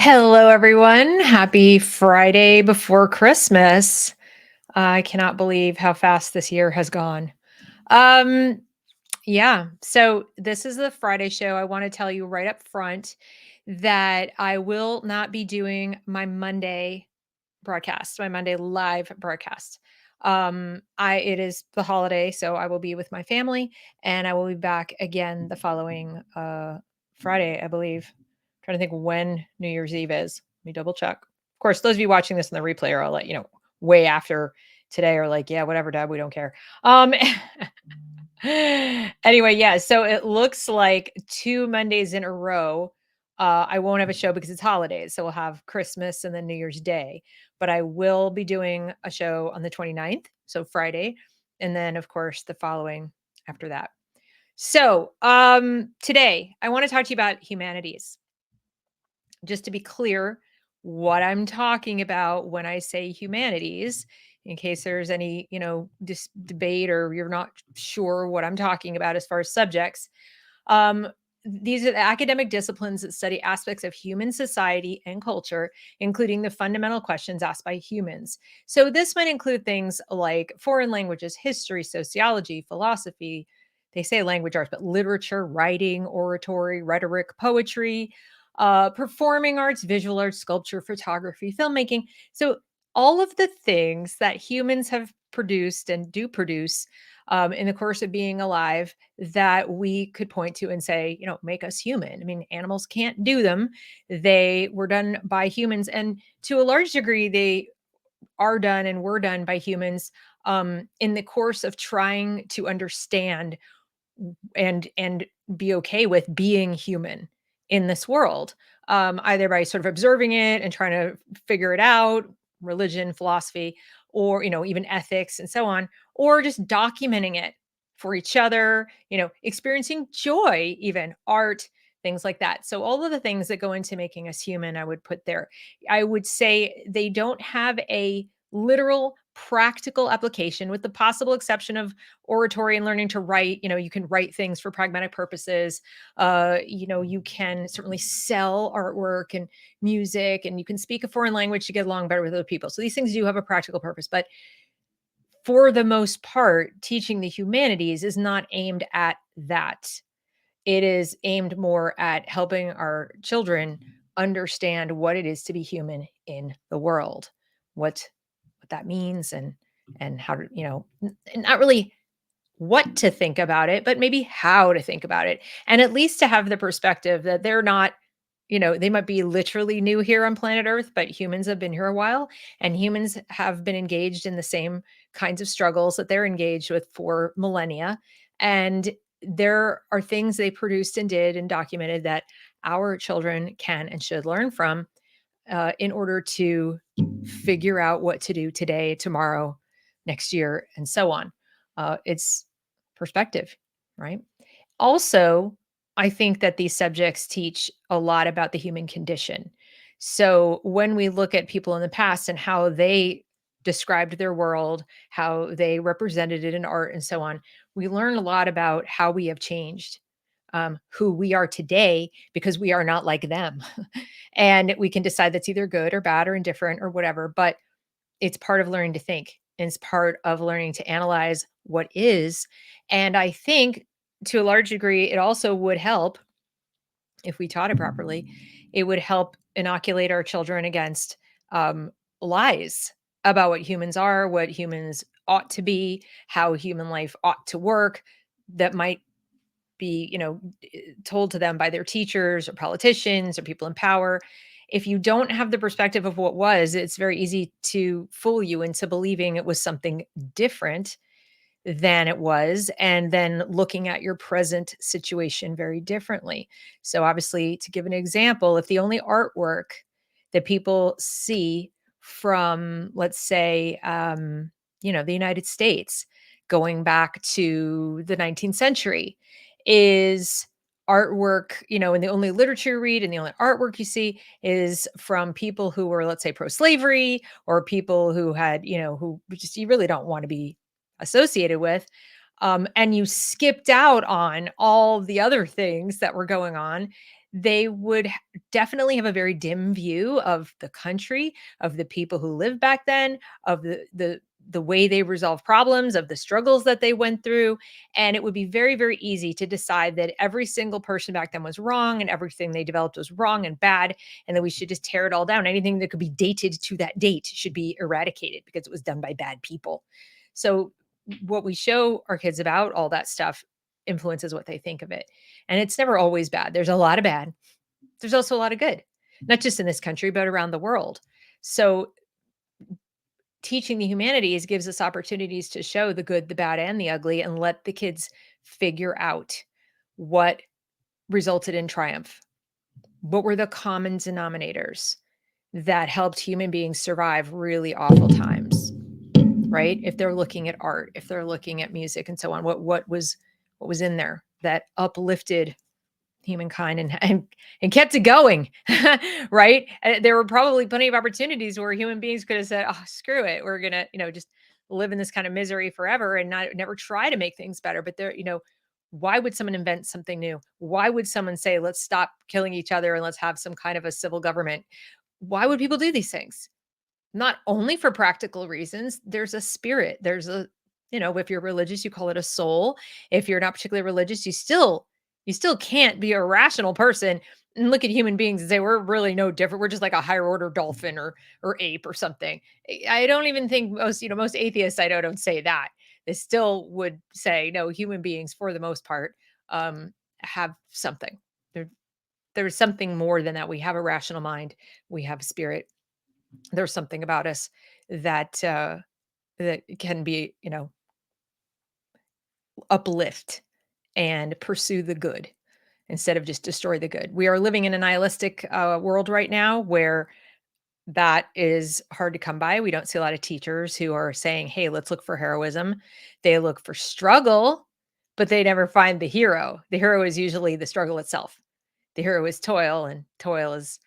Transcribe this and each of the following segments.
Hello, everyone. Happy Friday before Christmas. I cannot believe how fast this year has gone. Um, yeah. So this is the Friday show. I want to tell you right up front that I will not be doing my Monday broadcast, my Monday live broadcast. I it is the holiday, so I will be with my family and I will be back again the following Friday, I believe. Trying to think when New Year's Eve is. Let me double check. Of course, those of you watching this in the replay are, I'll let you know way after today are like, yeah, whatever, Dad, we don't care. Anyway, yeah, so it looks like 2 Mondays in a row, I won't have a show because it's holidays, so we'll have Christmas and then New Year's Day, but I will be doing a show on the 29th, so Friday, and then, of course, the following after that. So, today, I wanna talk to you about humanities. Just to be clear, what I'm talking about when I say humanities, in case there's any, debate or you're not sure what I'm talking about as far as subjects. Um, these are the academic disciplines that study aspects of human society and culture, including the fundamental questions asked by humans. So, this might include things like foreign languages, history, sociology, philosophy. They say language arts, but literature, writing, oratory, rhetoric, poetry, performing arts, visual arts, sculpture, photography, filmmaking. So, all of the things that humans have produced and do produce in the course of being alive that we could point to and say, make us human. I mean, animals can't do them. They were done by humans. And to a large degree, they are done and were done by humans in the course of trying to understand and be okay with being human in this world, either by sort of observing it and trying to figure it out, religion, philosophy, or even ethics and so on, or just documenting it for each other, experiencing joy, even art, things like that. So all of the things that go into making us human, I would put there. I would say they don't have a literal practical application with the possible exception of oratory and learning to write. You can write things for pragmatic purposes. You can certainly sell artwork and music, and you can speak a foreign language to get along better with other people. So these things do have a practical purpose, but for the most part, teaching the humanities is not aimed at that. It is aimed more at helping our children understand what it is to be human in the world, what that means, and how to, not really what to think about it, but maybe how to think about it. And at least to have the perspective that they're not, they might be literally new here on planet Earth, but humans have been here a while and humans have been engaged in the same kinds of struggles that they're engaged with for millennia. And there are things they produced and did and documented that our children can and should learn from in order to figure out what to do today, tomorrow, next year, and so on. It's perspective, right? Also, I think that these subjects teach a lot about the human condition. So when we look at people in the past and how they described their world, how they represented it in art, and so on, we learn a lot about how we have changed, who we are today because we are not like them. And we can decide that's either good or bad or indifferent or whatever, but it's part of learning to think. And it's part of learning to analyze what is. And I think to a large degree, it also would help if we taught it properly. It would help inoculate our children against um, lies about what humans are, what humans ought to be, how human life ought to work that might be, told to them by their teachers or politicians or people in power. If you don't have the perspective of what was, it's very easy to fool you into believing it was something different than it was, and then looking at your present situation very differently. So, obviously, to give an example, if the only artwork that people see from, let's say, the United States going back to the 19th century is artwork, and the only literature you read and the only artwork you see is from people who were, let's say, pro slavery or people who had, who just you really don't want to be associated with, and you skipped out on all the other things that were going on, they would definitely have a very dim view of the country, of the people who lived back then, of the way they resolved problems, of the struggles that they went through, and it would be very, very easy to decide that every single person back then was wrong and everything they developed was wrong and bad, and that we should just tear it all down. Anything that could be dated to that date should be eradicated because it was done by bad people. So what we show our kids about all that stuff influences what they think of it. And it's never always bad. There's a lot of bad. There's also a lot of good, not just in this country, but around the world. So teaching the humanities gives us opportunities to show the good, the bad, and the ugly, and let the kids figure out what resulted in triumph. What were the common denominators that helped human beings survive really awful times, right? If they're looking at art, if they're looking at music and so on, what was in there that uplifted humankind and kept it going, right? There were probably plenty of opportunities where human beings could have said, "Oh, screw it, we're gonna, just live in this kind of misery forever and not never try to make things better." But why would someone invent something new? Why would someone say, "Let's stop killing each other and let's have some kind of a civil government"? Why would people do these things? Not only for practical reasons, there's a spirit. If you're religious, you call it a soul. If you're not particularly religious, you still can't be a rational person and look at human beings and say we're really no different. We're just like a higher order dolphin or ape or something. I don't even think most atheists I know don't say that. They still would say no, human beings for the most part um have something. There there's something more than that. We have a rational mind. We have a spirit. There's something about us that can be, uplift and pursue the good instead of just destroy the good. We are living in a nihilistic world right now where that is hard to come by. We don't see a lot of teachers who are saying, "Hey, let's look for heroism." They look for struggle, but they never find the hero. The hero is usually the struggle itself. The hero is toil, and toil is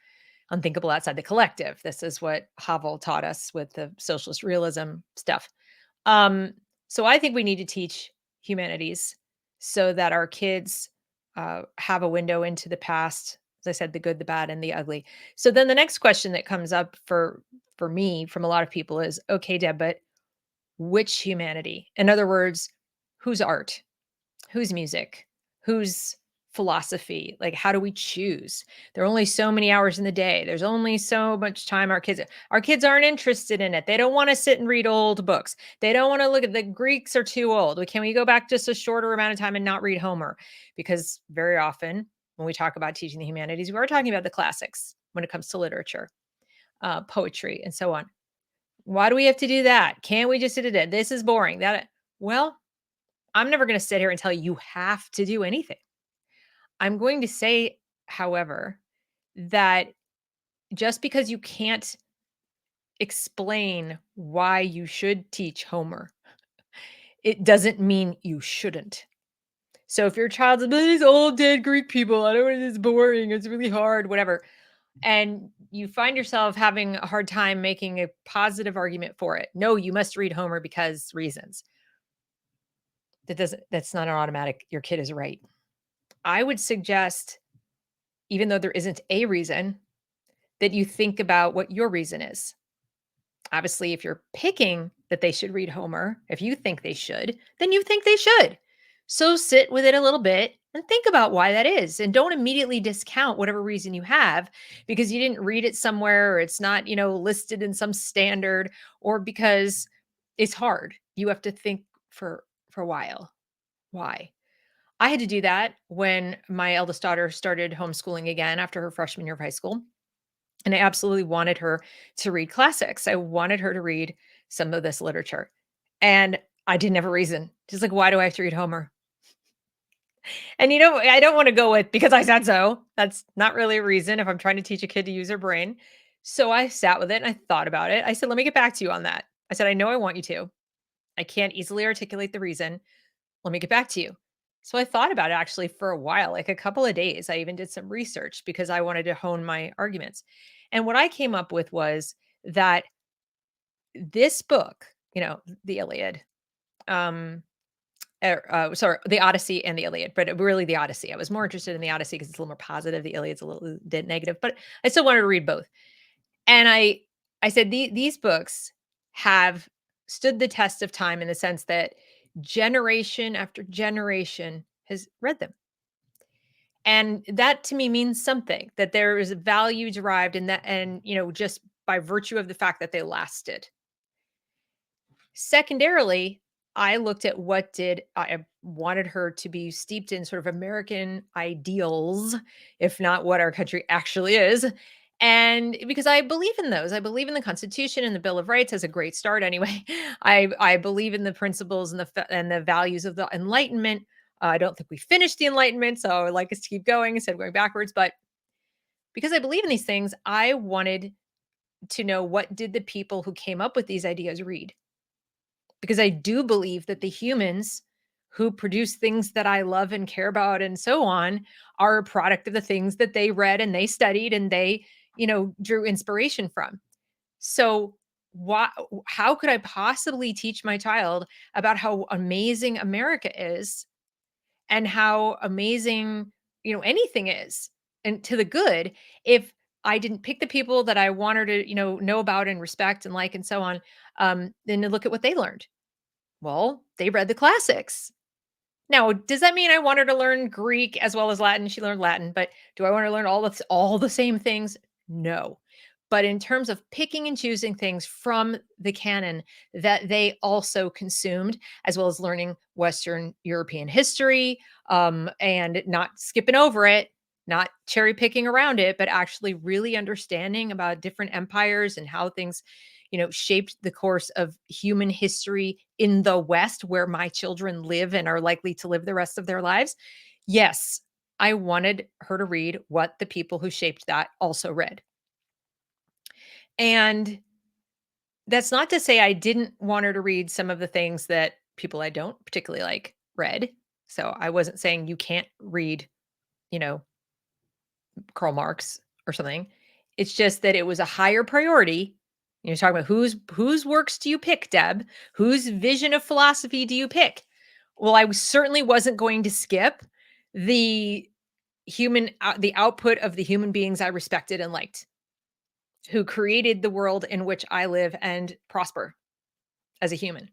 unthinkable outside the collective. This is what Havel taught us with the socialist realism stuff. Um, so I think we need to teach humanities so that our kids have a window into the past. As I said, the good, the bad, and the ugly. So then the next question that comes up for me from a lot of people is, okay, Deb, but which humanity? In other words, whose art? Whose music? Whose philosophy? Like, how do we choose? There are only so many hours in the day. There's only so much time our kids aren't interested in it. They don't want to sit and read old books. They don't want to look at the Greeks are too old. Can we go back just a shorter amount of time and not read Homer? Because very often when we talk about teaching the humanities, we are talking about the classics when it comes to literature, poetry, and so on. Why do we have to do that? Can't we just sit it? This is boring. Well, I'm never going to sit here and tell you you have to do anything. I'm going to say, however, that just because you can't explain why you should teach Homer, it doesn't mean you shouldn't. So if your child's like, these old dead Greek people, I don't want it's boring, it's really hard, whatever. And you find yourself having a hard time making a positive argument for it. No, you must read Homer because reasons. That's not an automatic, your kid is right. I would suggest, even though there isn't a reason, that you think about what your reason is. Obviously, if you're picking that they should read Homer, if you think they should, then you think they should. So sit with it a little bit and think about why that is. And don't immediately discount whatever reason you have because you didn't read it somewhere or it's not, listed in some standard or because it's hard. You have to think for a while. Why? I had to do that when my eldest daughter started homeschooling again after her freshman year of high school. And I absolutely wanted her to read classics. I wanted her to read some of this literature. And I didn't have a reason. She's like, why do I have to read Homer? And I don't want to go with because I said so. That's not really a reason if I'm trying to teach a kid to use their brain. So I sat with it and I thought about it. I said, let me get back to you on that. I said, I know I want you to. I can't easily articulate the reason. Let me get back to you. So I thought about it actually for a while, like a couple of days. I even did some research because I wanted to hone my arguments. And what I came up with was that this book, the Iliad, um, sorry, the Odyssey and the Iliad, but really the Odyssey. I was more interested in the Odyssey because it's a little more positive. The Iliad's a little bit negative, but I still wanted to read both. And I said these books have stood the test of time in the sense that generation after generation has read them. And that to me means something, that there is a value derived in that, and just by virtue of the fact that they lasted. Secondarily, I looked at what did I wanted her to be steeped in sort of American ideals, if not what our country actually is. And because I believe in those, I believe in the Constitution and the Bill of Rights as a great start. Anyway, I believe in the principles and the values of the Enlightenment. I don't think we finished the Enlightenment, so I would like us to keep going instead of going backwards. But because I believe in these things, I wanted to know, what did the people who came up with these ideas read? Because I do believe that the humans who produce things that I love and care about and so on are a product of the things that they read and they studied and they, drew inspiration from. So, why how could I possibly teach my child about how amazing America is and how amazing, anything is, and to the good, if I didn't pick the people that I want her to, know about and respect and like and so on, then to look at what they learned. Well, they read the classics. Now, does that mean I want her to learn Greek as well as Latin? She learned Latin, but do I want her to learn all the same things? No. But in terms of picking and choosing things from the canon that they also consumed, as well as learning Western European history, and not skipping over it, not cherry picking around it, but actually really understanding about different empires and how things, shaped the course of human history in the West, where my children live and are likely to live the rest of their lives. Yes, I wanted her to read what the people who shaped that also read. And that's not to say I didn't want her to read some of the things that people I don't particularly like read. So I wasn't saying you can't read, you know, Karl Marx or something. It's just that it was a higher priority. You're talking about whose works do you pick, Deb? Whose vision of philosophy do you pick? Well, certainly wasn't going to skip the the output of the human beings I respected and liked, who created the world in which I live and prosper as a human.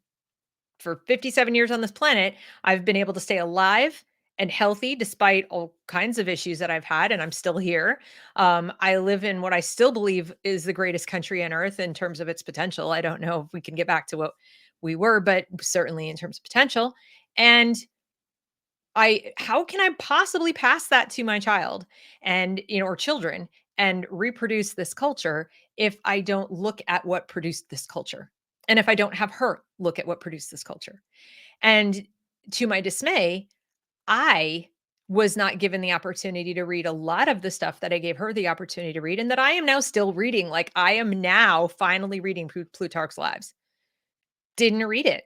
For 57 years on this planet, I've been able to stay alive and healthy despite all kinds of issues that I've had, and I'm still here. I live in what I still believe is the greatest country on earth in terms of its potential. I don't know if we can get back to what we were, but certainly in terms of potential. And how can I possibly pass that to my child and, or children, and reproduce this culture if I don't look at what produced this culture? And if I don't have her look at what produced this culture? And to my dismay, I was not given the opportunity to read a lot of the stuff that I gave her the opportunity to read, and that I am now still reading. Like, I am now finally reading Plutarch's Lives. Didn't read it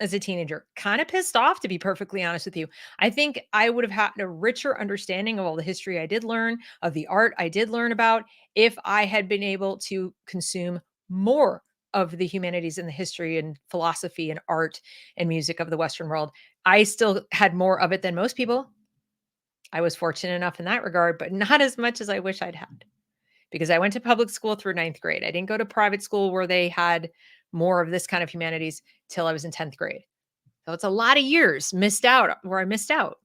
as a teenager. Kinda pissed off, to be perfectly honest with you. I think I would have had a richer understanding of all the history I did learn, of the art I did learn about, if I had been able to consume more of the humanities and the history and philosophy and art and music of the Western world. I still had more of it than most people. I was fortunate enough in that regard, but not as much as I wish I'd had, because I went to public school through ninth grade. I didn't go to private school where they had more of this kind of humanities till I was in 10th grade. So it's a lot of years where I missed out.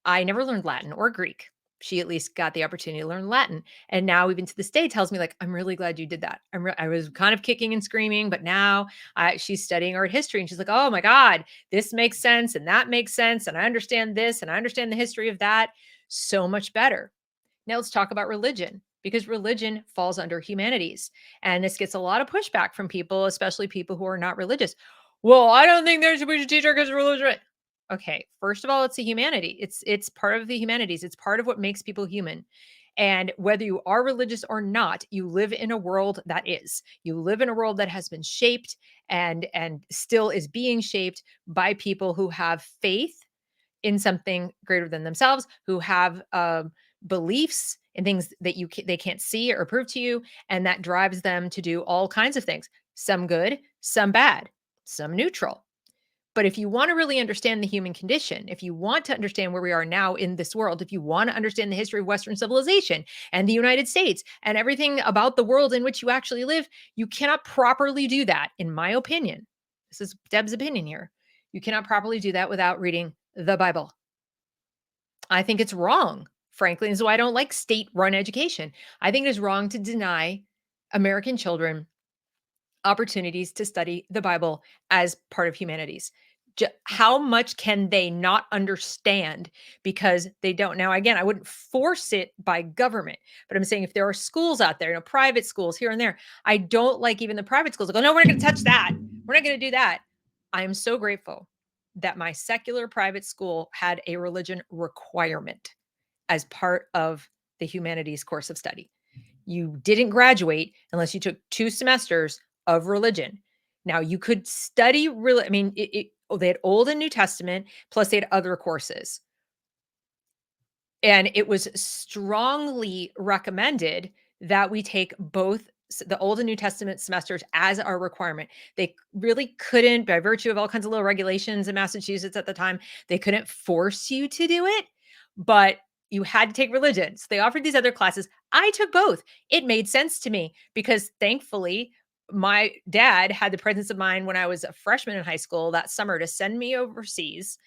I never learned Latin or Greek. She at least got the opportunity to learn Latin. And now, even to this day, tells me, like, I'm really glad you did that. I was kind of kicking and screaming, but now she's studying art history and she's like, oh my God, this makes sense. And that makes sense. And I understand this and I understand the history of that so much better. Now let's talk about religion, because religion falls under humanities. And this gets a lot of pushback from people, especially people who are not religious. Well, I don't think we should teach our kids religion. Okay, first of all, it's a humanity. It's part of the humanities. It's part of what makes people human. And whether you are religious or not, you live in a world that is. You live in a world that has been shaped and still is being shaped by people who have faith in something greater than themselves, who have beliefs in things that they can't see or prove to you, and that drives them to do all kinds of things. Some good, some bad, some neutral. But if you want to really understand the human condition, if you want to understand where we are now in this world, if you want to understand the history of Western civilization and the United States and everything about the world in which you actually live, you cannot properly do that, in my opinion. This is Deb's opinion here. You cannot properly do that without reading the Bible. I think it's wrong, frankly. And so I don't like state run education. I think it is wrong to deny American children opportunities to study the Bible as part of humanities. How much can they not understand because they don't? Now, again, I wouldn't force it by government, but I'm saying if there are schools out there, private schools here and there, I don't like even the private schools. I go, no, we're not going to touch that. We're not going to do that. I am so grateful that my secular private school had a religion requirement as part of the humanities course of study. You didn't graduate unless you took 2 semesters of religion. Now you could study I mean, they had Old and New Testament, plus they had other courses. And it was strongly recommended that we take both the Old and New Testament semesters as our requirement. They really couldn't, by virtue of all kinds of little regulations in Massachusetts at the time, they couldn't force you to do it, but you had to take religion. So they offered these other classes. I took both. It made sense to me because thankfully, my dad had the presence of mind when I was a freshman in high school that summer to send me overseas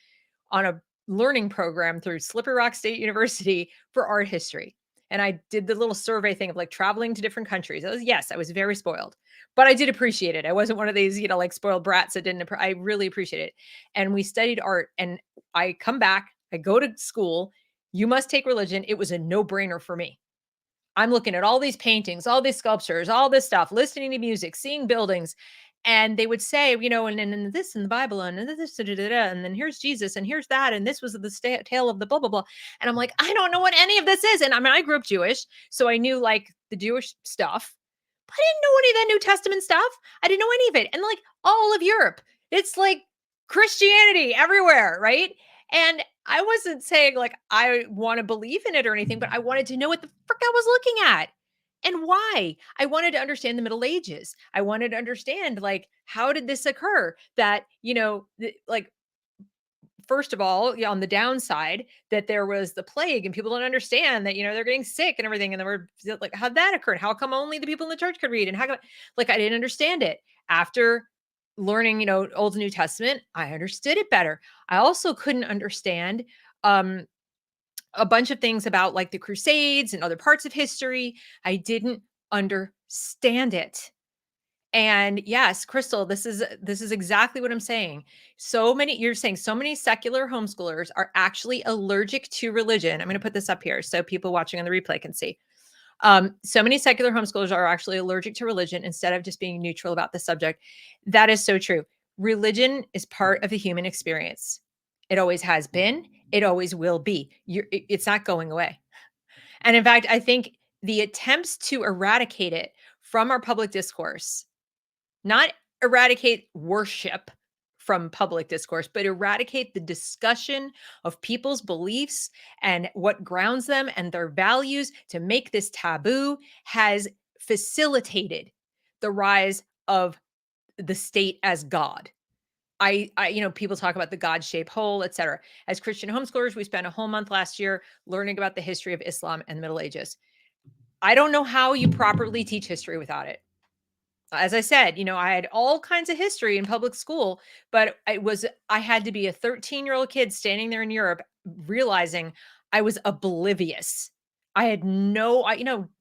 on a learning program through Slippery Rock State University for art history. And I did the little survey thing of like traveling to different countries. Yes, I was very spoiled, but I did appreciate it. I wasn't one of these, like spoiled brats that didn't, I really appreciate it. And we studied art and I come back, I go to school. You must take religion. It was a no brainer for me. I'm looking at all these paintings, all these sculptures, all this stuff, listening to music, seeing buildings. And they would say, and this in the Bible, and this, da, da, da, da, and then here's Jesus, and here's that, and this was the tale of the blah, blah, blah. And I'm like, I don't know what any of this is. And I mean, I grew up Jewish, so I knew like the Jewish stuff, but I didn't know any of that New Testament stuff. I didn't know any of it. And like all of Europe, it's like Christianity everywhere, right? And I wasn't saying like I want to believe in it or anything, but I wanted to know what the frick I was looking at and why. I wanted to understand the Middle Ages. I wanted to understand like how did this occur that, like first of all, on the downside, that there was the plague and people don't understand that, they're getting sick and everything. And then we're like, how'd that occur? And how come only the people in the church could read? And how come, like, I didn't understand it. After learning, Old and New Testament, I understood it better. I also couldn't understand um, a bunch of things about like the Crusades and other parts of history. I didn't understand it. And yes, Crystal, this is exactly what I'm saying. You're saying so many secular homeschoolers are actually allergic to religion. I'm going to put this up here so people watching on the replay can see. So many secular homeschoolers are actually allergic to religion instead of just being neutral about the subject. That is so true. Religion is part of the human experience. It always has been. It always will be. It's not going away. And in fact, I think the attempts to eradicate it from our public discourse, not eradicate worship from public discourse, but eradicate the discussion of people's beliefs and what grounds them and their values to make this taboo has facilitated the rise of the state as God. People talk about the God-shaped hole, et cetera. As Christian homeschoolers, we spent a whole month last year learning about the history of Islam and the Middle Ages. I don't know how you properly teach history without it. As I said, I had all kinds of history in public school, but I had to be a 13-year-old kid standing there in Europe realizing I was oblivious. I had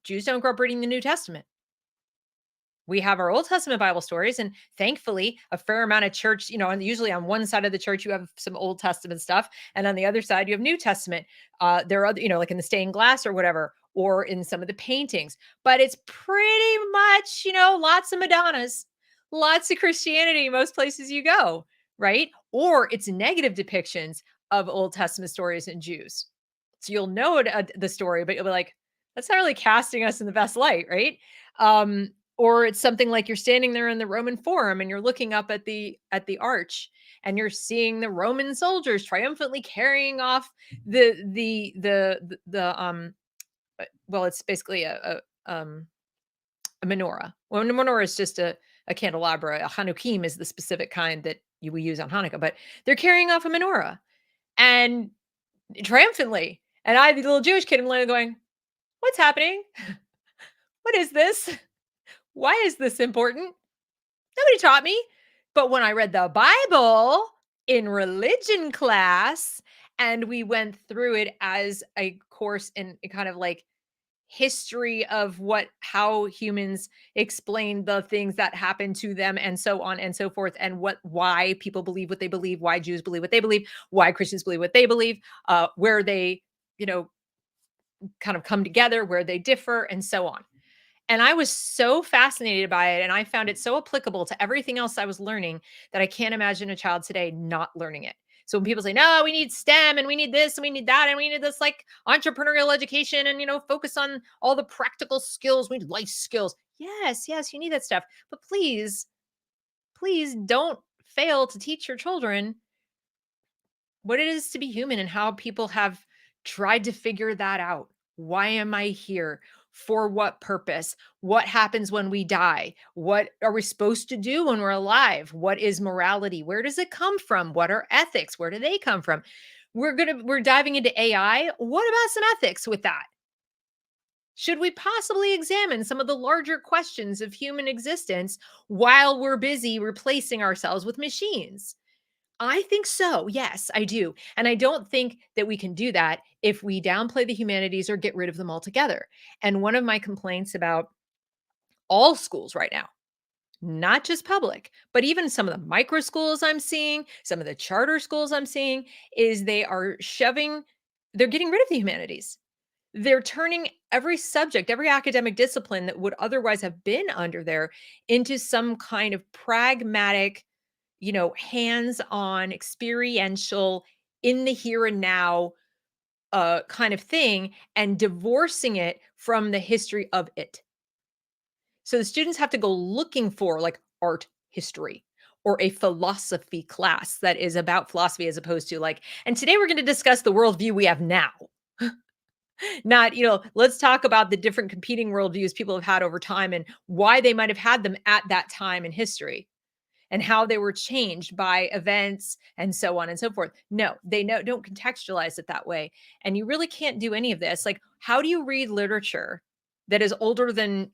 Jews don't grow up reading the New Testament. We have our Old Testament Bible stories, and thankfully, a fair amount of church, and usually on one side of the church, you have some Old Testament stuff, and on the other side, you have New Testament. There are other, like in the stained glass or whatever, or in some of the paintings, but it's pretty much, lots of Madonnas, lots of Christianity, most places you go, right? Or it's negative depictions of Old Testament stories and Jews. So you'll know the story, but you'll be like, that's not really casting us in the best light, right? Or it's something like you're standing there in the Roman Forum and you're looking up at the arch and you're seeing the Roman soldiers triumphantly carrying off well, it's basically a menorah. Well, a menorah is just a candelabra. A Hanukkah is the specific kind that we use on Hanukkah, but they're carrying off a menorah and triumphantly. And I, the little Jewish kid, am literally going, "What's happening? What is this? Why is this important? Nobody taught me." But when I read the Bible in religion class and we went through it as a course in kind of like history of how humans explain the things that happen to them and so on and so forth, and why people believe what they believe, why Jews believe what they believe, why Christians believe what they believe, where they, you know, kind of come together, where they differ, and so on. And I was so fascinated by it, and I found it so applicable to everything else I was learning that I can't imagine a child today not learning it. So when people say, "No, we need STEM and we need this and we need that and we need this like entrepreneurial education and focus on all the practical skills, we need life skills." Yes, yes, you need that stuff. But please, please don't fail to teach your children what it is to be human and how people have tried to figure that out. Why am I here? For what purpose? What happens when we die? What are we supposed to do when we're alive? What is morality? Where does it come from? What are ethics? Where do they come from? We're diving into AI. What about some ethics with that? Should we possibly examine some of the larger questions of human existence while we're busy replacing ourselves with machines? I think so. Yes, I do. And I don't think that we can do that if we downplay the humanities or get rid of them altogether. And one of my complaints about all schools right now, not just public, but even some of the micro schools I'm seeing, some of the charter schools I'm seeing, is they're getting rid of the humanities. They're turning every subject, every academic discipline that would otherwise have been under there into some kind of pragmatic, hands-on, experiential, in the here and now, kind of thing, and divorcing it from the history of it. So the students have to go looking for like art history or a philosophy class that is about philosophy as opposed to like, and today we're going to discuss the worldview we have now. Not, let's talk about the different competing worldviews people have had over time and why they might have had them at that time in history and how they were changed by events and so on and so forth. No, don't contextualize it that way. And you really can't do any of this. Like, how do you read literature that is older than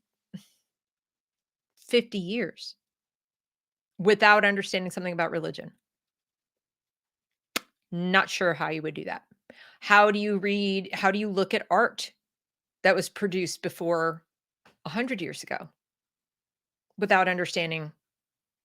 50 years without understanding something about religion? Not sure how you would do that. How do you look at art that was produced before 100 years ago without understanding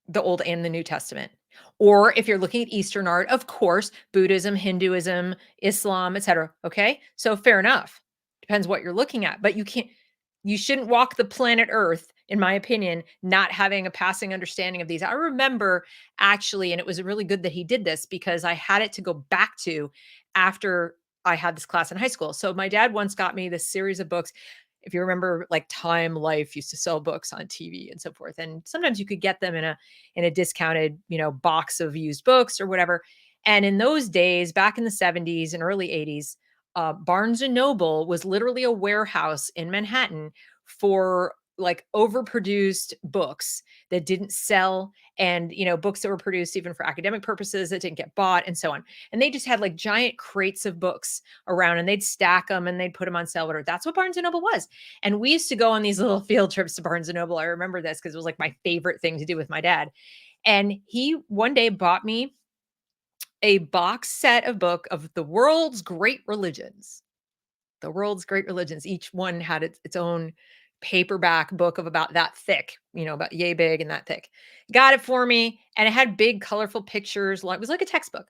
the Old and the New Testament? Or if you're looking at Eastern art, of course, Buddhism, Hinduism, Islam, etc. Okay? So fair enough. Depends what you're looking at, but you shouldn't walk the planet Earth, in my opinion, not having a passing understanding of these. I remember actually, and it was really good that he did this because I had it to go back to after I had this class in high school. So my dad once got me this series of books. If you remember, like Time Life used to sell books on TV and so forth. And sometimes you could get them in a discounted, box of used books or whatever. And in those days, back in the 70s and early 80s, Barnes and Noble was literally a warehouse in Manhattan for like overproduced books that didn't sell, and books that were produced even for academic purposes that didn't get bought and so on. And they just had like giant crates of books around and they'd stack them and they'd put them on sale. Whatever. That's what Barnes and Noble was. And we used to go on these little field trips to Barnes and Noble. I remember this because it was like my favorite thing to do with my dad. And he one day bought me a box set of book of the world's great religions. The world's great religions. Each one had its own paperback book of about that thick, about yay big and that thick. Got it for me, and it had big, colorful pictures. It was like a textbook.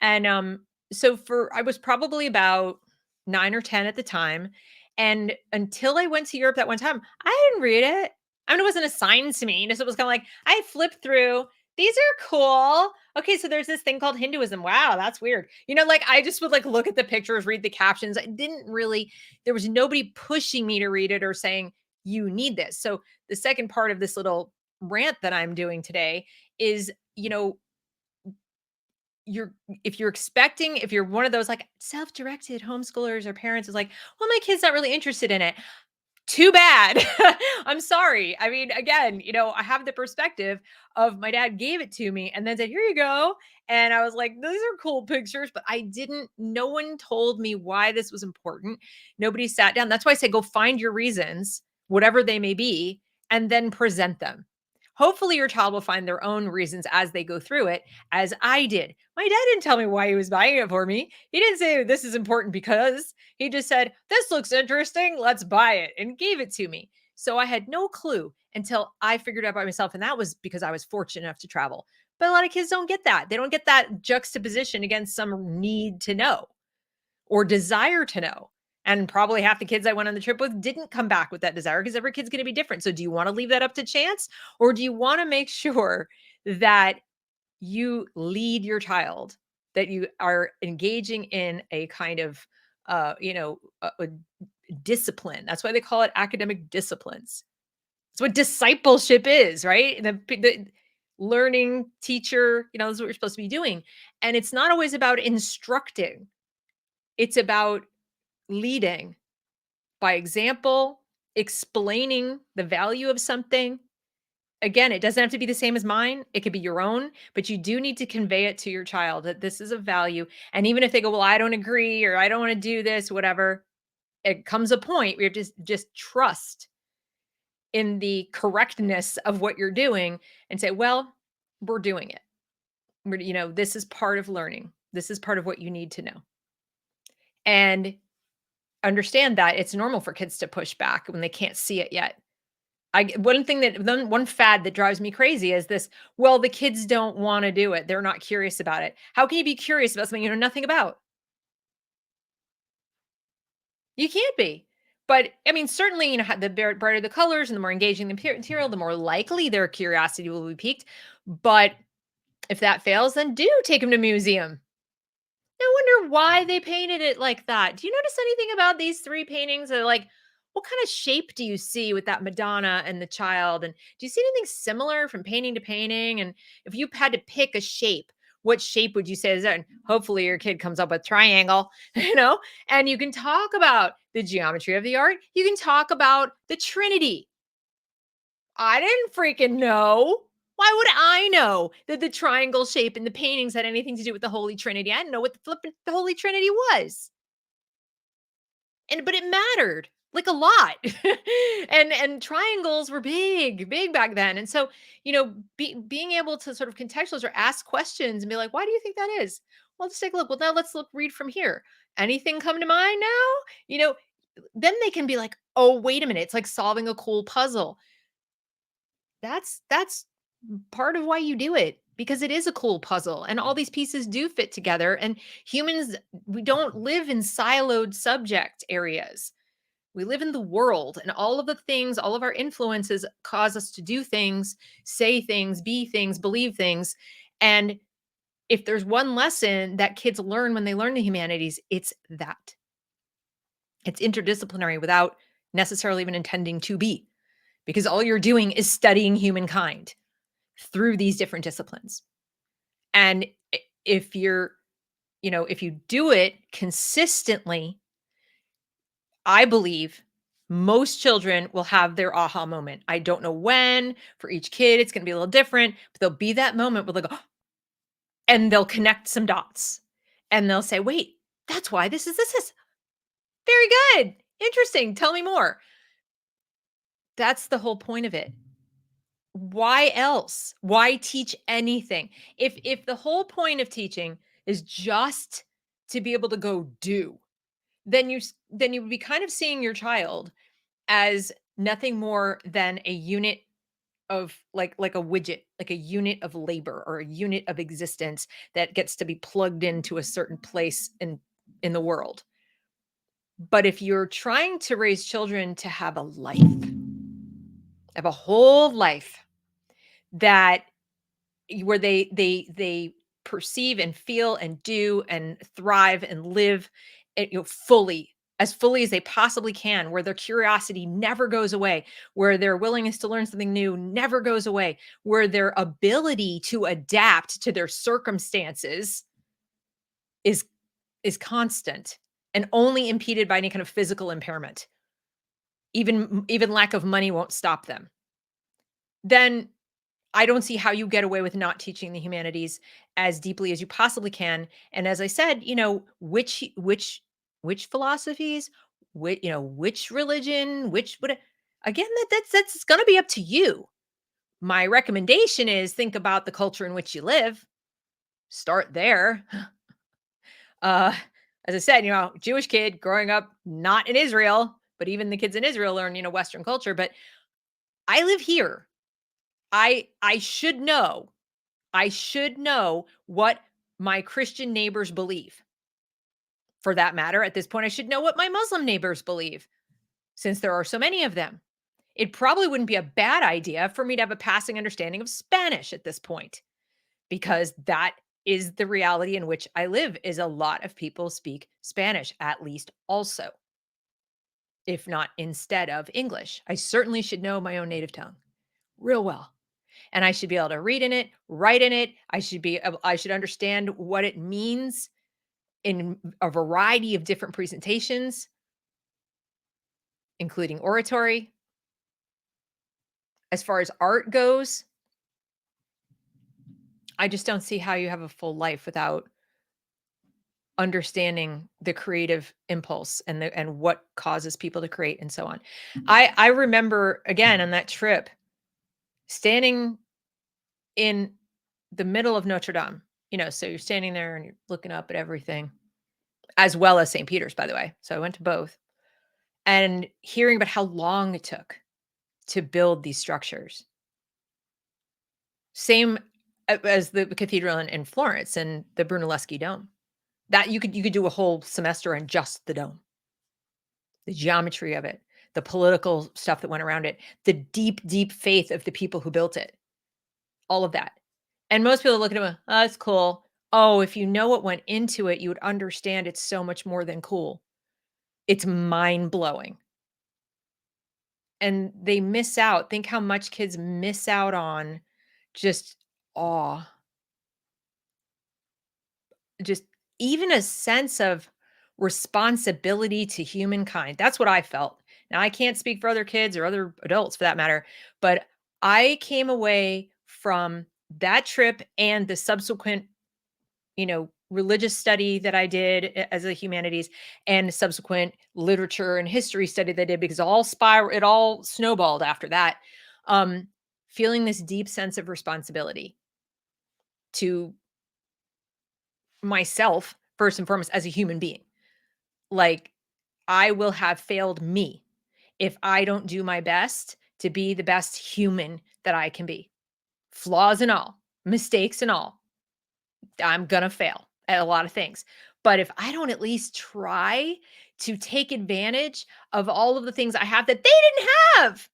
And so I was probably about 9 or 10 at the time. And until I went to Europe that one time, I didn't read it. I mean, it wasn't assigned to me. So it was kind of like I flipped through. These are cool. Okay, so there's this thing called Hinduism. Wow, that's weird. Like I just would like look at the pictures, read the captions. I didn't really, there was nobody pushing me to read it or saying, you need this. So the second part of this little rant that I'm doing today is, you're if you're one of those like self-directed homeschoolers or parents is like, well, my kid's not really interested in it. Too bad. I'm sorry. I mean, again, I have the perspective of my dad gave it to me and then said, "Here you go." And I was like, "These are cool pictures," but no one told me why this was important. Nobody sat down. That's why I say go find your reasons, whatever they may be, and then present them. Hopefully your child will find their own reasons as they go through it, as I did. My dad didn't tell me why he was buying it for me. He didn't say this is important because. He just said, "This looks interesting. Let's buy it," and gave it to me. So I had no clue until I figured it out by myself. And that was because I was fortunate enough to travel. But a lot of kids don't get that. They don't get that juxtaposition against some need to know or desire to know. And probably half the kids I went on the trip with didn't come back with that desire because every kid's going to be different. So do you want to leave that up to chance, or do you want to make sure that you lead your child, that you are engaging in a kind of a discipline? That's why they call it academic disciplines. It's what discipleship is, right? The learning teacher, this is what you're supposed to be doing. And it's not always about instructing. It's about leading by example, explaining the value of something. Again, it doesn't have to be the same as mine. It could be your own, but you do need to convey it to your child that this is a value. And even if they go, "Well, I don't agree," or "I don't want to do this," whatever, it comes a point where you just trust in the correctness of what you're doing and say, "Well, we're doing it. This is part of learning. This is part of what you need to know." And understand that it's normal for kids to push back when they can't see it yet. One fad that drives me crazy is this, "Well, the kids don't wanna do it. They're not curious about it." How can you be curious about something you know nothing about? You can't be. But, I mean, certainly, the brighter the colors and the more engaging the material, the more likely their curiosity will be piqued. But if that fails, then do take them to museum. I wonder why they painted it like that. Do you notice anything about these 3 paintings? Or, like, what kind of shape do you see with that Madonna and the child? And do you see anything similar from painting to painting? And if you had to pick a shape, what shape would you say is that? And hopefully your kid comes up with triangle, and you can talk about the geometry of the art. You can talk about the Trinity. I didn't freaking know. Why would I know that the triangle shape in the paintings had anything to do with the Holy Trinity? I didn't know what the flippin' the Holy Trinity was. But it mattered, like, a lot. And triangles were big, big back then. And so, being able to sort of contextualize or ask questions and be like, "Why do you think that is?" "Well, let's take a look." "Well, now let's read from here. Anything come to mind now?" You know, then they can be like, "Oh, wait a minute." It's like solving a cool puzzle. That's part of why you do it, because it is a cool puzzle and all these pieces do fit together. And humans, we don't live in siloed subject areas. We live in the world, and all of the things, all of our influences cause us to do things, say things, be things, believe things. And if there's one lesson that kids learn when they learn the humanities, it's that it's interdisciplinary without necessarily even intending to be, because all you're doing is studying humankind through these different disciplines. And if if you do it consistently, I believe most children will have their aha moment. I don't know when. For each kid, it's going to be a little different, but there'll be that moment where they'll go, and they'll connect some dots and they'll say, "Wait, that's why this is very good. Interesting. Tell me more." That's the whole point of it. Why else? Why teach anything? If the whole point of teaching is just to be able to go do, then you would be kind of seeing your child as nothing more than a unit of, like a widget, like a unit of labor or a unit of existence that gets to be plugged into a certain place in the world. But if you're trying to raise children to have a life, have a whole life that where they perceive and feel and do and thrive and live, fully, as fully as they possibly can, where their curiosity never goes away, where their willingness to learn something new never goes away, where their ability to adapt to their circumstances is constant and only impeded by any kind of physical impairment. even lack of money won't stop them, then I don't see how you get away with not teaching the humanities as deeply as you possibly can. And as I said, which philosophies, which religion, which what again, that's gonna be up to you. My recommendation is think about the culture in which you live. Start there. Uh, as I said, Jewish kid growing up not in Israel, but even the kids in Israel learn, Western culture. But I live here. I should know. I should know what my Christian neighbors believe. For that matter, at this point, I should know what my Muslim neighbors believe, since there are so many of them. It probably wouldn't be a bad idea for me to have a passing understanding of Spanish at this point, because that is the reality in which I live is a lot of people speak Spanish, at least also, if not instead of English. I certainly should know my own native tongue real well. And I should be able to read in it, write in it. I should understand what it means in a variety of different presentations, including oratory. As far as art goes, I just don't see how you have a full life without understanding the creative impulse and what causes people to create and so on. I remember again on that trip standing in the middle of Notre Dame, so you're standing there and you're looking up at everything, as well as St. Peter's, by the way. So I went to both, and hearing about how long it took to build these structures. Same as the cathedral in Florence and the Brunelleschi dome. That you could do a whole semester on just the dome. The geometry of it, the political stuff that went around it, the deep, deep faith of the people who built it, all of that. And most people look at it, oh, that's cool. Oh, if you know what went into it, you would understand it's so much more than cool. It's mind blowing. And they miss out. Think how much kids miss out on just awe, just even a sense of responsibility to humankind. That's what I felt. Now, I can't speak for other kids or other adults for that matter, but I came away from that trip and the subsequent, religious study that I did as a humanities and subsequent literature and history study that I did because it all snowballed after that. Um, Feeling this deep sense of responsibility to myself first and foremost as a human being. Like, I will have failed me if I don't do my best to be the best human that I can be. Flaws and all, mistakes and all. I'm gonna fail at a lot of things. But if I don't at least try to take advantage of all of the things I have that they didn't have.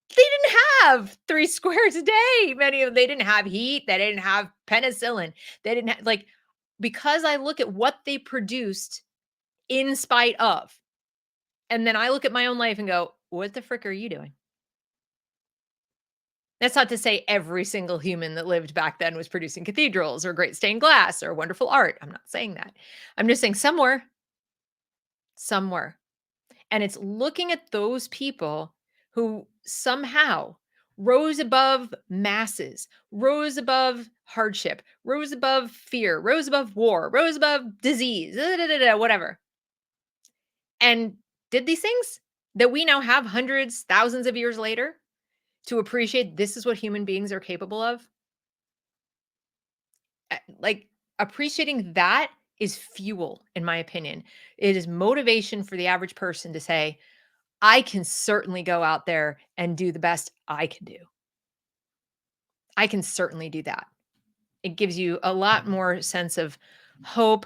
They didn't have 3 squares a day. Many of them, they didn't have heat, they didn't have penicillin. They didn't have because I look at what they produced in spite of, and then I look at my own life and go, "What the frick are you doing?" That's not to say every single human that lived back then was producing cathedrals or great stained glass or wonderful art. I'm not saying that. I'm just saying somewhere, somewhere. And it's looking at those people who somehow rose above masses, rose above hardship, rose above fear, rose above war, rose above disease, whatever, and did these things that we now have hundreds, thousands of years later to appreciate this is what human beings are capable of. Like appreciating that is fuel, in my opinion. It is motivation for the average person to say, I can certainly go out there and do the best I can do. I can certainly do that. It gives you a lot more sense of hope,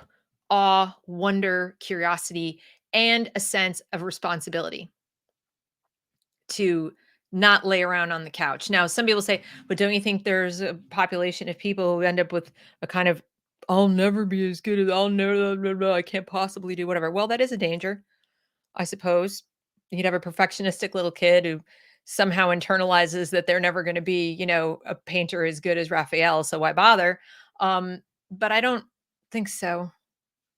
awe, wonder, curiosity, and a sense of responsibility to not lay around on the couch. Now, some people say, but don't you think there's a population of people who end up with a kind of, I'll never be as good as I'll never, blah, blah, blah, I can't possibly do whatever. Well, that is a danger. I suppose. You'd have a perfectionistic little kid who somehow internalizes that they're never going to be, a painter as good as Raphael, so why bother? But I don't think so.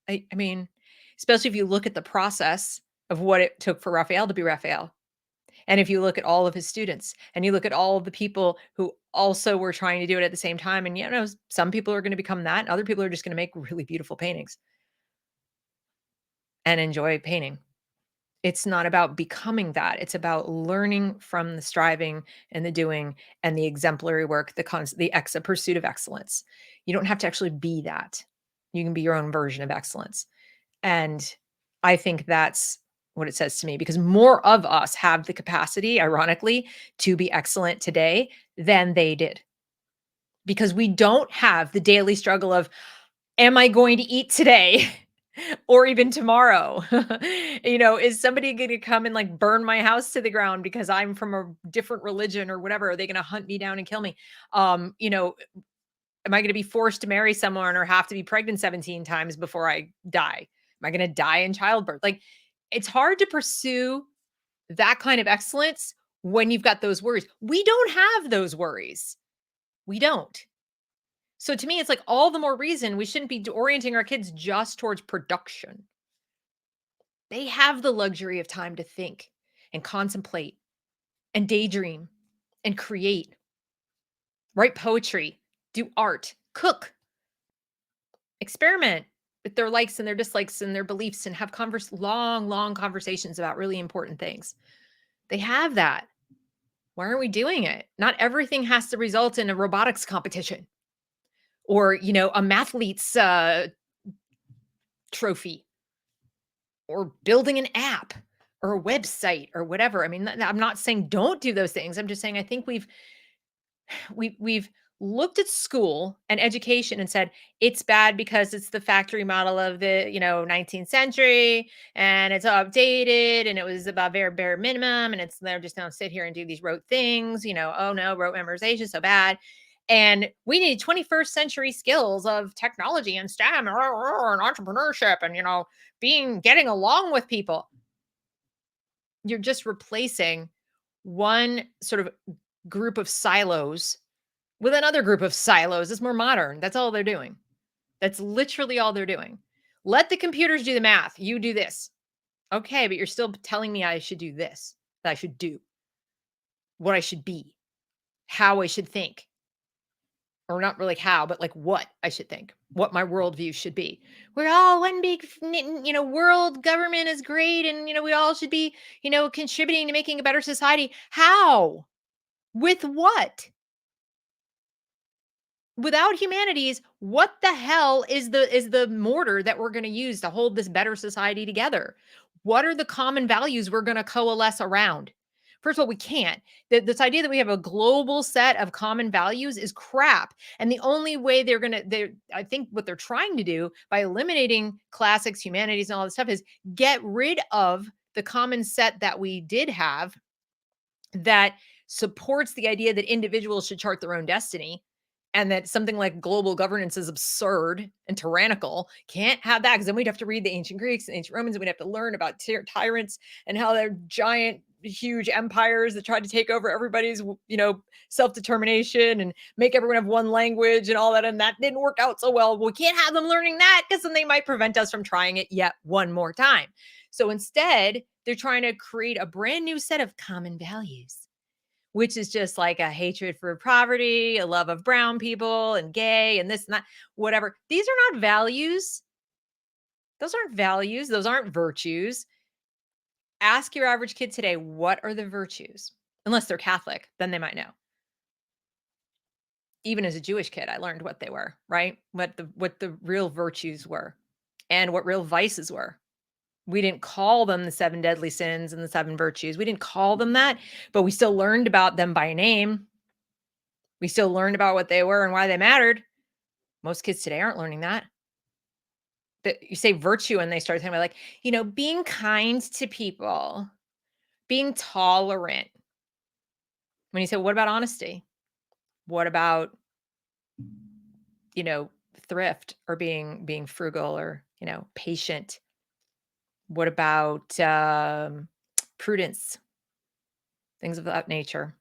I mean, especially if you look at the process of what it took for Raphael to be Raphael. And if you look at all of his students and you look at all of the people who also were trying to do it at the same time, and some people are going to become that, and other people are just going to make really beautiful paintings and enjoy painting. It's not about becoming that. It's about learning from the striving and the doing and the exemplary work, the pursuit of excellence. You don't have to actually be that. You can be your own version of excellence. And I think that's what it says to me, because more of us have the capacity, ironically, to be excellent today than they did. Because we don't have the daily struggle of, am I going to eat today? Or even tomorrow. Is somebody going to come and like burn my house to the ground because I'm from a different religion or whatever? Are they going to hunt me down and kill me? Um, you know, am I going to be forced to marry someone or have to be pregnant 17 times before I die? Am I going to die in childbirth? Like, it's hard to pursue that kind of excellence when you've got those worries. We don't have those worries. We don't. So to me, it's like all the more reason we shouldn't be orienting our kids just towards production. They have the luxury of time to think and contemplate and daydream and create, write poetry, do art, cook, experiment with their likes and their dislikes and their beliefs, and have long, long conversations about really important things. They have that. Why aren't we doing it? Not everything has to result in a robotics competition or, a mathlete's trophy, or building an app or a website or whatever. I mean, I'm not saying don't do those things. I'm just saying I think we've looked at school and education and said it's bad because it's the factory model of the 19th century, and it's outdated, and it was about very bare minimum, and they're just going to sit here and do these rote things. Oh no, rote memorization is so bad, and we need 21st century skills of technology and STEM and entrepreneurship and getting along with people. You're just replacing one sort of group of silos with another group of silos. It's more modern. That's all they're doing. That's literally all they're doing. Let the computers do the math. You do this. Okay, but you're still telling me I should do this, that I should do, what I should be, how I should think. Or not really how, but like what I should think, what my worldview should be. We're all one big, world government is great. And, we all should be, contributing to making a better society. How? With what? Without humanities, what the hell is the mortar that we're going to use to hold this better society together? What are the common values we're going to coalesce around? First of all, we can't. This idea that we have a global set of common values is crap. And the only way I think what they're trying to do by eliminating classics, humanities, and all this stuff is get rid of the common set that we did have that supports the idea that individuals should chart their own destiny, and that something like global governance is absurd and tyrannical. Can't have that, because then we'd have to read the ancient Greeks and ancient Romans, and we'd have to learn about tyrants and how they're giant, huge empires that tried to take over everybody's, self-determination and make everyone have one language and all that. And that didn't work out so well. We can't have them learning that, because then they might prevent us from trying it yet one more time. So instead, they're trying to create a brand new set of common values, which is just like a hatred for poverty, a love of brown people and gay and this and that, whatever. These are not values. Those aren't values. Those aren't virtues. Ask your average kid today, what are the virtues? Unless they're Catholic, then they might know. Even as a Jewish kid, I learned what they were, right? What the real virtues were and what real vices were. We didn't call them the seven deadly sins and the seven virtues. We didn't call them that, but we still learned about them by name. We still learned about what they were and why they mattered. Most kids today aren't learning that. But you say virtue and they start talking about, like, being kind to people, being tolerant. When you say, what about honesty? What about, you know, thrift, or being frugal, or, patient? What about prudence? Things of that nature.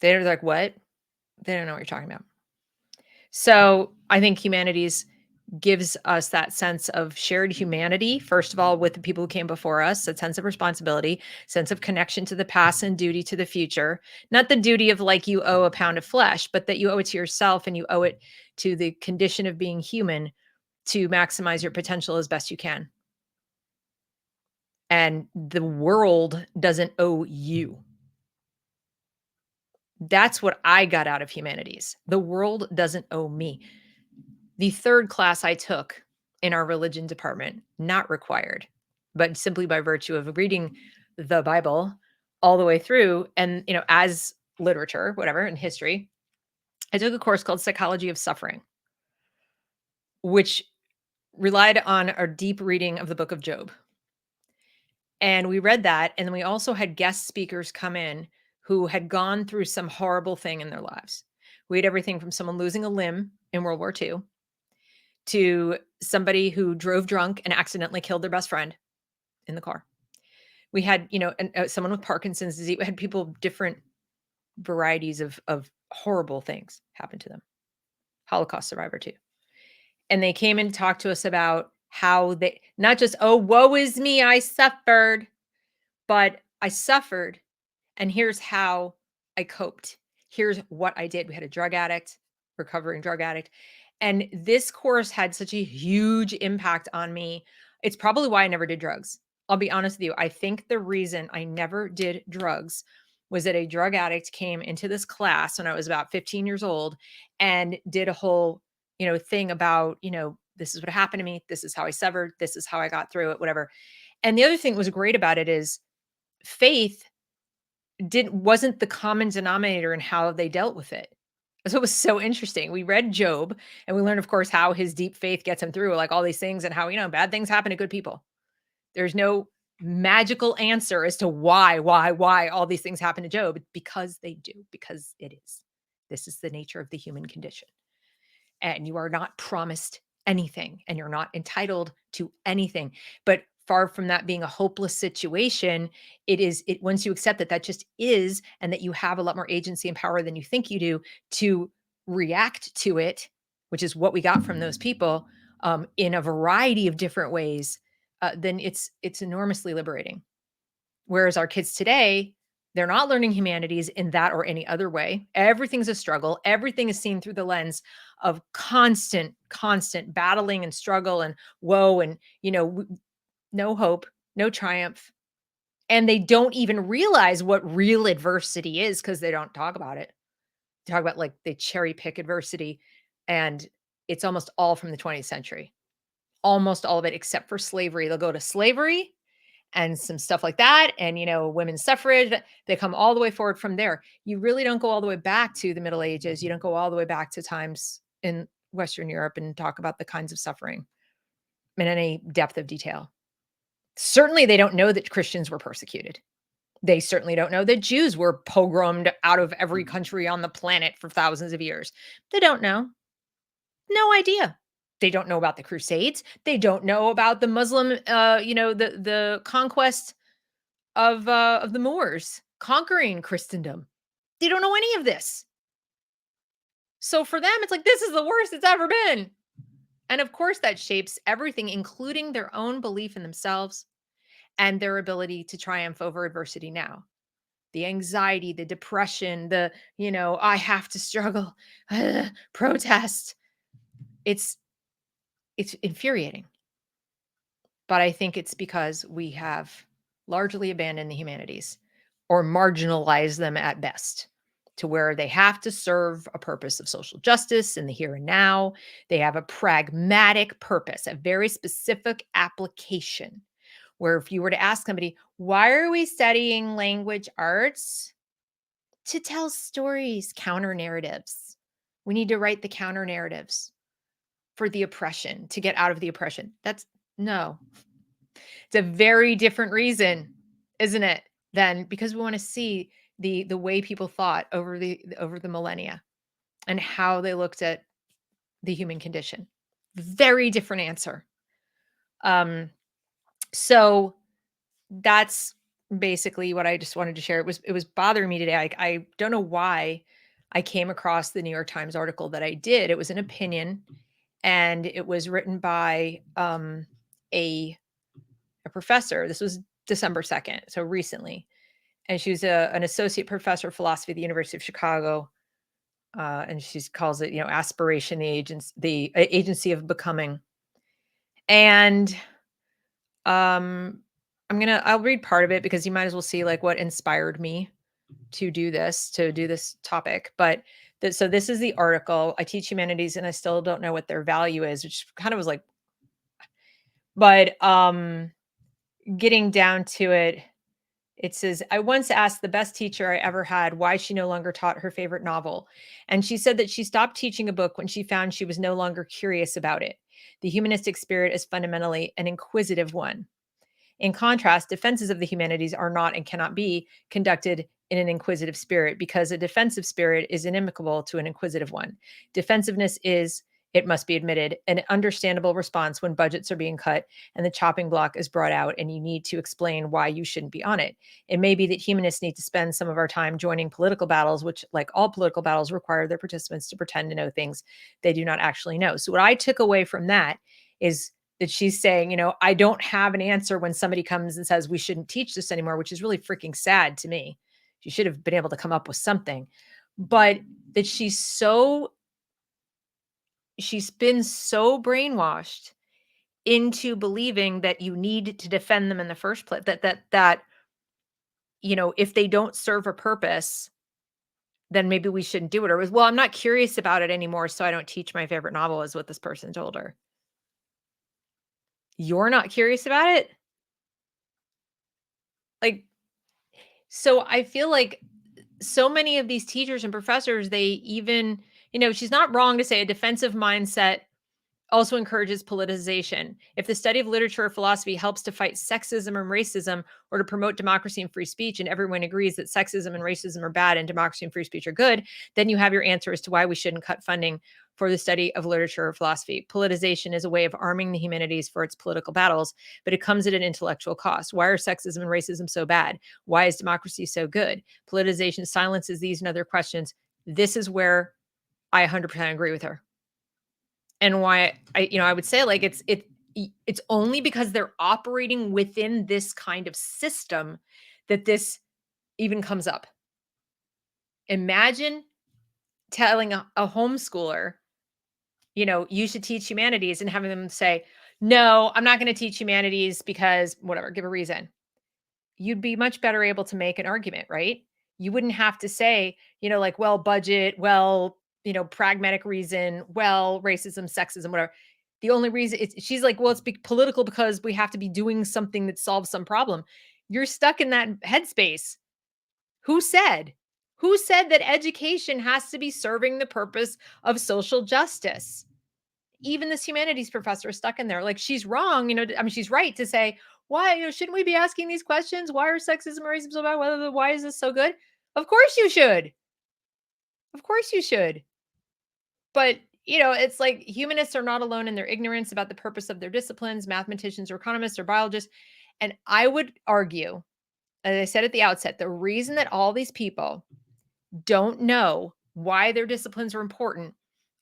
They're like, what? They don't know what you're talking about. So I think humanities gives us that sense of shared humanity, first of all, with the people who came before us, a sense of responsibility, sense of connection to the past and duty to the future. Not the duty of like you owe a pound of flesh, but that you owe it to yourself and you owe it to the condition of being human to maximize your potential as best you can. And the world doesn't owe you. That's what I got out of humanities. The world doesn't owe me. The third class I took in our religion department, not required, but simply by virtue of reading the Bible all the way through and, as literature, whatever, in history, I took a course called Psychology of Suffering, which relied on our deep reading of the book of Job. And we read that, and then we also had guest speakers come in who had gone through some horrible thing in their lives. We had everything from someone losing a limb in World War II to somebody who drove drunk and accidentally killed their best friend in the car. We had, someone with Parkinson's disease. We had people different varieties of horrible things happen to them. Holocaust survivor too. And they came and talked to us about how they not just, oh, woe is me, I suffered, but I suffered and here's how I coped. Here's what I did. We had a drug addict, recovering drug addict. And this course had such a huge impact on me. It's probably why I never did drugs. I'll be honest with you. I think the reason I never did drugs was that a drug addict came into this class when I was about 15 years old and did a whole, thing about, this is what happened to me. This is how I severed. This is how I got through it, whatever. And the other thing that was great about it is faith wasn't the common denominator in how they dealt with it. So it was so interesting. We read Job and we learned, of course, how his deep faith gets him through like all these things and how, bad things happen to good people. There's no magical answer as to why all these things happen to Job, because they do, because it is. This is the nature of the human condition. And you are not promised anything and you're not entitled to anything. But far from that being a hopeless situation, it once you accept that that just is, and that you have a lot more agency and power than you think you do to react to it, which is what we got from those people, in a variety of different ways, then it's enormously liberating. Whereas our kids today, they're not learning humanities in that or any other way. Everything's a struggle. Everything is seen through the lens of constant battling and struggle and woe and, no hope, no triumph. And they don't even realize what real adversity is because they don't talk about it. They talk about like they cherry pick adversity. And it's almost all from the 20th century, almost all of it, except for slavery. They'll go to slavery and some stuff like that. And, women's suffrage, they come all the way forward from there. You really don't go all the way back to the Middle Ages. You don't go all the way back to times in Western Europe and talk about the kinds of suffering in any depth of detail. Certainly, they don't know that Christians were persecuted. They certainly don't know that Jews were pogromed out of every country on the planet for thousands of years. They don't know. No idea. They don't know about the Crusades. They don't know about the Muslim, the conquest of the Moors conquering Christendom. They don't know any of this. So for them, it's like, this is the worst it's ever been. And of course, that shapes everything, including their own belief in themselves and their ability to triumph over adversity now. The anxiety, the depression, I have to struggle, protest. It's infuriating. But I think it's because we have largely abandoned the humanities or marginalized them at best to where they have to serve a purpose of social justice in the here and now. They have a pragmatic purpose, a very specific application. Where if you were to ask somebody, why are we studying language arts? To tell stories, counter narratives. We need to write the counter narratives for the oppression, to get out of the oppression. That's no. It's a very different reason, isn't it? Than because we want to see the way people thought over the millennia and how they looked at the human condition. Very different answer. So that's basically what I just wanted to share. It was bothering me today. I don't know why I came across the New York Times article that I did. It was an opinion, and it was written by a professor. This was December 2nd, so recently. And she was an associate professor of philosophy at the University of Chicago. And she calls it, aspiration, the agency of becoming. And I'll read part of it because you might as well see like what inspired me to do this topic. But so this is the article. I teach humanities and I still don't know what their value is, which kind of was like, but getting down to it, it says, I once asked the best teacher I ever had why she no longer taught her favorite novel. And she said that she stopped teaching a book when she found she was no longer curious about it. The humanistic spirit is fundamentally an inquisitive one. In contrast, defenses of the humanities are not and cannot be conducted in an inquisitive spirit because a defensive spirit is inimical to an inquisitive one. Defensiveness is, it must be admitted, an understandable response when budgets are being cut and the chopping block is brought out and you need to explain why you shouldn't be on it. It may be that humanists need to spend some of our time joining political battles, which, like all political battles, require their participants to pretend to know things they do not actually know. So, what I took away from that is that she's saying, I don't have an answer when somebody comes and says we shouldn't teach this anymore, which is really freaking sad to me. She should have been able to come up with something. But that she's been so brainwashed into believing that you need to defend them in the first place, that if they don't serve a purpose, then maybe we shouldn't do it. Or it was, well, I'm not curious about it anymore, so I don't teach my favorite novel, is what this person told her. You're not curious about it? Like, so I feel like so many of these teachers and professors, they even, she's not wrong to say a defensive mindset also encourages politicization. If the study of literature or philosophy helps to fight sexism and racism or to promote democracy and free speech, and everyone agrees that sexism and racism are bad and democracy and free speech are good, then you have your answer as to why we shouldn't cut funding for the study of literature or philosophy. Politicization is a way of arming the humanities for its political battles, but it comes at an intellectual cost. Why are sexism and racism so bad? Why is democracy so good? Politicization silences these and other questions. This is where I 100% agree with her. And why I would say like it's only because they're operating within this kind of system that this even comes up. Imagine telling a homeschooler, you should teach humanities, and having them say, no, I'm not going to teach humanities because whatever, give a reason. You'd be much better able to make an argument, right? You wouldn't have to say, like, well, budget, well, pragmatic reason, well, racism, sexism, whatever. The only reason she's like, well, it's political because we have to be doing something that solves some problem. You're stuck in that headspace. Who said? Who said that education has to be serving the purpose of social justice? Even this humanities professor is stuck in there. Like, she's wrong, I mean, she's right to say, why, shouldn't we be asking these questions? Why are sexism and racism so bad? Why is this so good? Of course you should. Of course you should. But, it's like humanists are not alone in their ignorance about the purpose of their disciplines, mathematicians or economists or biologists. And I would argue, as I said at the outset, the reason that all these people don't know why their disciplines are important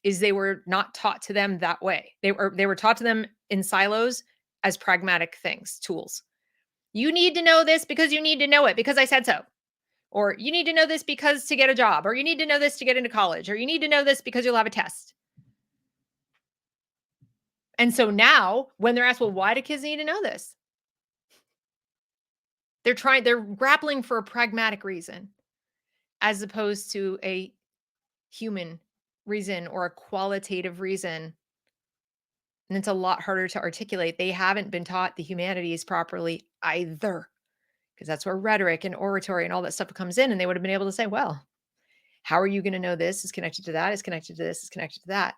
is they were not taught to them that way. They were taught to them in silos as pragmatic things, tools. You need to know this because you need to know it because I said so. Or you need to know this because to get a job, or you need to know this to get into college, or you need to know this because you'll have a test. And so now when they're asked, well, why do kids need to know this? They're grappling for a pragmatic reason as opposed to a human reason or a qualitative reason. And it's a lot harder to articulate. They haven't been taught the humanities properly either, because that's where rhetoric and oratory and all that stuff comes in. And they would have been able to say, well, how are you going to know this is connected to that, is connected to this, is connected to that?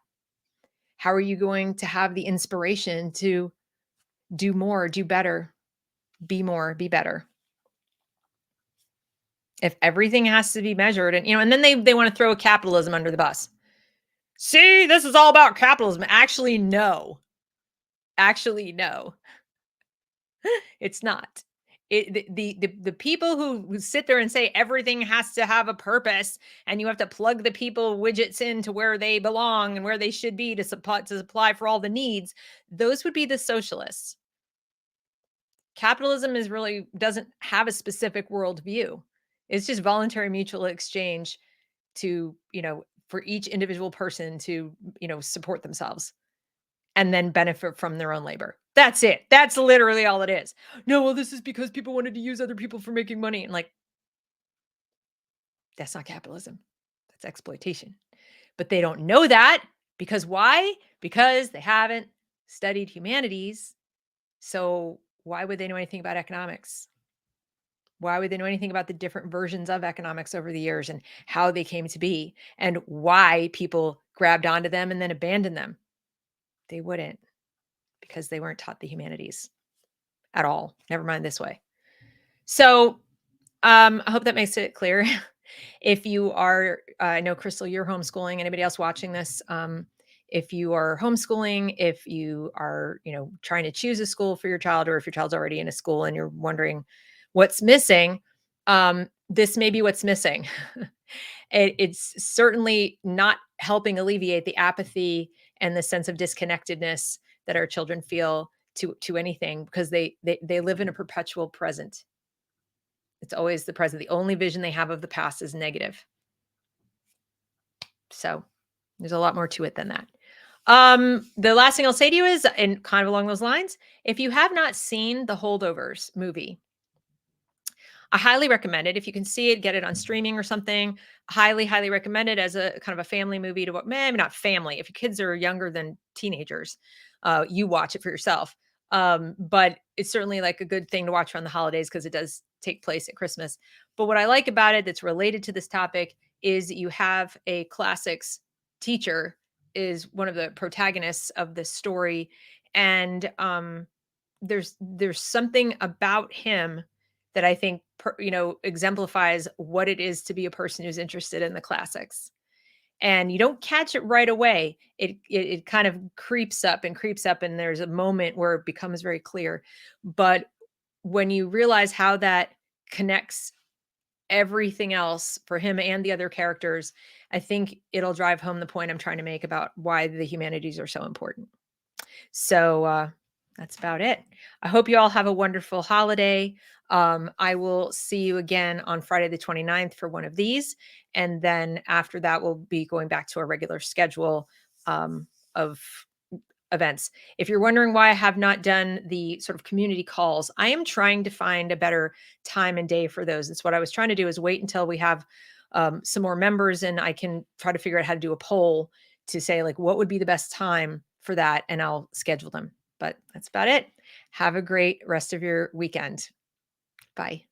How are you going to have the inspiration to do more, do better, be more, be better? If everything has to be measured and then they want to throw capitalism under the bus. See, this is all about capitalism. Actually, no. It's not. The people who sit there and say everything has to have a purpose and you have to plug the people widgets into where they belong and where they should be to supply for all the needs, those would be the socialists. Capitalism is really doesn't have a specific worldview. It's just voluntary mutual exchange to, for each individual person to, support themselves and then benefit from their own labor. That's it. That's literally all it is. No, well, this is because people wanted to use other people for making money. And like, that's not capitalism. That's exploitation. But they don't know that because why? Because they haven't studied humanities. So why would they know anything about economics? Why would they know anything about the different versions of economics over the years and how they came to be and why people grabbed onto them and then abandoned them? They wouldn't because they weren't taught the humanities at all. Never mind this way. So I hope that makes it clear. If you are, I know Crystal, you're homeschooling. Anybody else watching this? If you are homeschooling, if you are, trying to choose a school for your child, or if your child's already in a school and you're wondering what's missing, this may be what's missing. It's certainly not helping alleviate the apathy and the sense of disconnectedness that our children feel to anything because they live in a perpetual present. It's always the present. The only vision they have of the past is negative. So there's a lot more to it than that. The last thing I'll say to you is, and kind of along those lines, if you have not seen the Holdovers movie, I highly recommend it. If you can see it, get it on streaming or something. Highly, highly recommend it as a kind of a family movie to what, maybe not family. If your kids are younger than teenagers, you watch it for yourself. But it's certainly like a good thing to watch around the holidays because it does take place at Christmas. But what I like about it that's related to this topic is you have a classics teacher is one of the protagonists of this story. And there's something about him that I think exemplifies what it is to be a person who's interested in the classics. And you don't catch it right away. It kind of creeps up and creeps up, and there's a moment where it becomes very clear. But when you realize how that connects everything else for him and the other characters, I think it'll drive home the point I'm trying to make about why the humanities are so important. So that's about it. I hope you all have a wonderful holiday. I will see you again on Friday the 29th for one of these. And then after that, we'll be going back to our regular schedule of events. If you're wondering why I have not done the sort of community calls, I am trying to find a better time and day for those. It's what I was trying to do is wait until we have some more members and I can try to figure out how to do a poll to say like what would be the best time for that and I'll schedule them. But that's about it. Have a great rest of your weekend. Bye.